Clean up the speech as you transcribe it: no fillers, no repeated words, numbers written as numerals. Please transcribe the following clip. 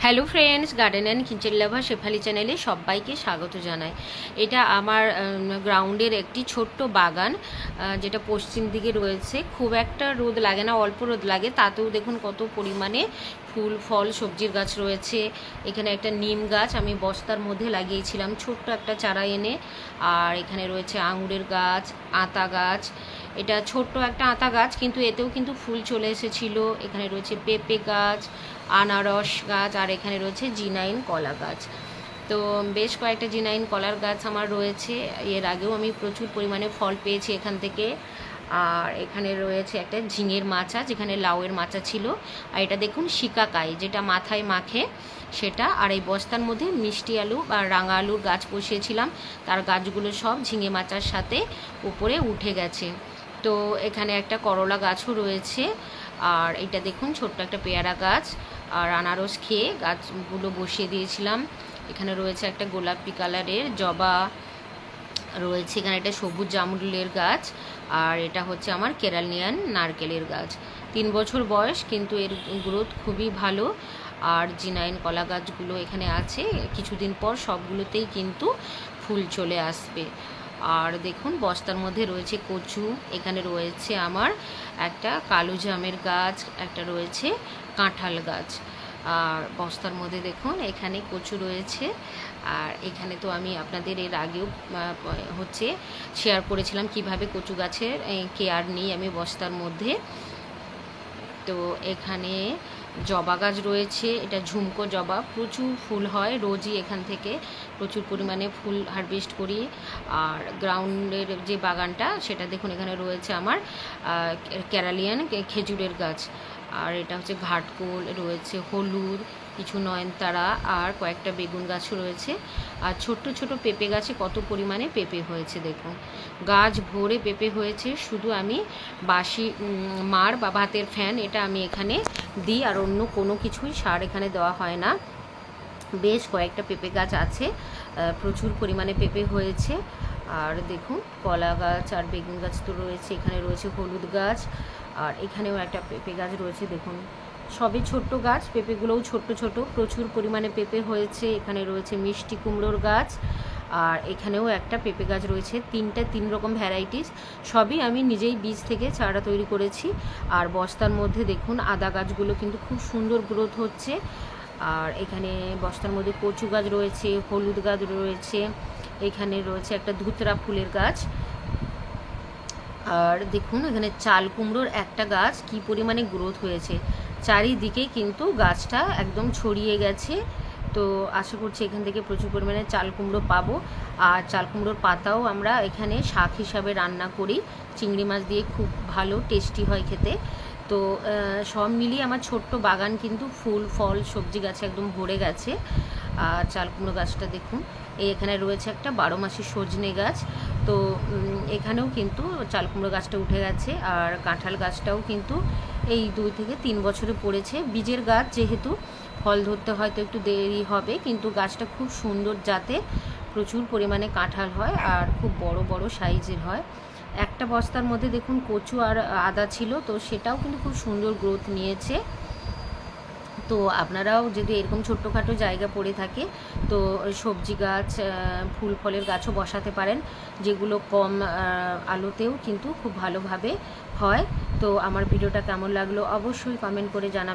Hello friends, garden and kitchen লাভার শেফালি চ্যানেলে সবাইকে স্বাগত জানাই। এটা আমার গ্রাউন্ডের একটি ছোট্ট বাগান, যেটা পশ্চিম দিকে রয়েছে। খুব একটা রোদ লাগে না, অল্প রোদ লাগে, তাতেও দেখুন কত পরিমাণে ফুল ফল সবজির গাছ রয়েছে। এখানে একটা নিম গাছ আমি বস্তার মধ্যে লাগিয়েছিলাম ছোট্ট একটা চারা এনে। আর এখানে রয়েছে আঙুরের গাছ, আতা গাছ। এটা ছোট্ট একটা আতা গাছ, কিন্তু এতেও কিন্তু ফুল চলে এসেছিল। এখানে রয়েছে পেঁপে গাছ, আনারস গাছ, আর এখানে রয়েছে জিনাইন কলা গাছ। তো বেশ কয়েকটা জিনাইন কলার গাছ আমার রয়েছে। এর আগেও আমি প্রচুর পরিমাণে ফল পেয়েছি এখান থেকে। আর এখানে রয়েছে একটা ঝিঙের মাচা, যেখানে লাউয়ের মাচা ছিল। আর এটা দেখুন শিকাকাই, যেটা মাথায় মাখে সেটা। আর এই বস্তার মধ্যে মিষ্টি আলু বা রাঙা আলুর গাছ বসিয়েছিলাম, তার গাছগুলো সব ঝিঙে মাচার সাথে উপরে উঠে গেছে। তো এখানে একটা করলা গাছও রয়েছে। আর এটা দেখুন ছোট্ট একটা পেয়ারা গাছ। আর আনারস খেয়ে গাছগুলো বসিয়ে দিয়েছিলাম। এখানে রয়েছে একটা গোলাপি কালারের জবা রয়েছে, এখানে একটা সবুজ জামরুলের গাছ। আর এটা হচ্ছে আমার কেরালিয়ান নারকেলের গাছ। 3 বছর বয়স, কিন্তু এর গ্রোথ খুবই ভালো। আর জিনাইন কলা গাছগুলো এখানে আছে, কিছুদিন পর সবগুলোতেই কিন্তু ফুল চলে আসবে। আর দেখুন বস্তার মধ্যে রয়েছে কচু। এখানে রয়েছে আমার একটা কালো জামের গাছ, একটা রয়েছে কাঁঠাল গাছ। আর বস্তার মধ্যে দেখুন এখানে কচু রয়েছে। আর এখানে তো আমি আপনাদের এর আগেও হচ্ছে শেয়ার করেছিলাম কিভাবে কচু গাছের কেয়ার নিই আমি বস্তার মধ্যে। তো এখানে জবা গাছ রয়েছে, এটা ঝুমকো জবা, প্রচুর ফুল হয় রোজই। এখান থেকে প্রচুর পরিমাণে ফুল হারভেস্ট করি। আর গ্রাউন্ডের যে বাগানটা সেটা দেখুন, এখানে রয়েছে আমার কেরালিয়ান খেজুরের গাছ। আর এটা হচ্ছে ঘাটকোল, রয়েছে হলুদ, কিছু নয়নতারা, আর কয়েকটা বেগুন গাছও রয়েছে। আর ছোট্ট ছোট পেঁপে গাছে কত পরিমাণে পেঁপে হয়েছে দেখুন, গাছ ভরে পেঁপে হয়েছে। শুধু আমি বাসি মার বা ভাতের ফ্যান এটা আমি এখানে দিই, আর অন্য কোনো কিছুই সার এখানে দেওয়া হয় না। বেশ কয়েকটা পেঁপে গাছ আছে, প্রচুর পরিমাণে পেঁপে হয়েছে। আর দেখুন কলা গাছ আর বেগুন গাছ তো রয়েছে। এখানে রয়েছে হলুদ গাছ, আর এখানেও একটা পেঁপে গাছ রয়েছে দেখুন। সবই ছোট্ট গাছ, পেঁপেগুলোও ছোট্ট ছোট, প্রচুর পরিমাণে পেঁপে হয়েছে। এখানে রয়েছে মিষ্টি কুমড়োর গাছ, আর এখানেও একটা পেঁপে গাছ রয়েছে। 3 রকম ভ্যারাইটিস, সবই আমি নিজেই বীজ থেকে চারা তৈরি করেছি। আর বস্তার মধ্যে দেখুন আদা গাছগুলো কিন্তু খুব সুন্দর গ্রোথ হচ্ছে। আর এখানে বস্তার মধ্যে কচু গাছ রয়েছে, হলুদ গাছ রয়েছে, এখানে রয়েছে একটা ধুতরা ফুলের গাছ। আর দেখুন এখানে চাল কুমড়োর একটা গাছ কি পরিমাণে গ্রোথ হয়েছে, চারিদিকে কিন্তু গাছটা একদম ছড়িয়ে গেছে। তো আশা করছি এখান থেকে প্রচুর পরিমাণে চাল কুমড়ো পাবো। আর চাল কুমড়োর পাতাও আমরা এখানে শাক হিসাবে রান্না করি, চিংড়ি মাছ দিয়ে, খুব ভালো টেস্টি হয় খেতে। তো সব মিলিয়ে আমার ছোট্ট বাগান কিন্তু ফুল ফল সবজি গাছে একদম ভরে গেছে। আর চাল কুমড়ো গাছটা দেখুন, এখানে রয়েছে একটা 12 মাসি সজনে গাছ। তো এখানেও কিন্তু চাল কুমড়ো গাছটা উঠে গেছে। আর কাঁঠাল গাছটাও কিন্তু এই 2 থেকে 3 বছরে পড়েছে। বীজের গাছ যেহেতু ফল ধরতে হয়তো একটু দেরি হবে, কিন্তু গাছটা খুব সুন্দর জাতের, প্রচুর পরিমাণে কাঁঠাল হয় আর খুব বড় বড় সাইজের হয়। একটা বস্তার মধ্যে দেখুন কচু আর আদা ছিল, তো সেটাও কিন্তু খুব সুন্দর গ্রোথ নিয়েছে। তো আপনারাও যদি এরকম ছোট্টখাটো জায়গা পড়ে থাকে, তো সবজি গাছ, ফুল ফলের গাছও বসাতে পারেন, যেগুলো কম আলোতেও কিন্তু খুব ভালোভাবে হয়। তো আমার ভিডিওটা কেমন লাগলো অবশ্যই কমেন্ট করে জানাবেন।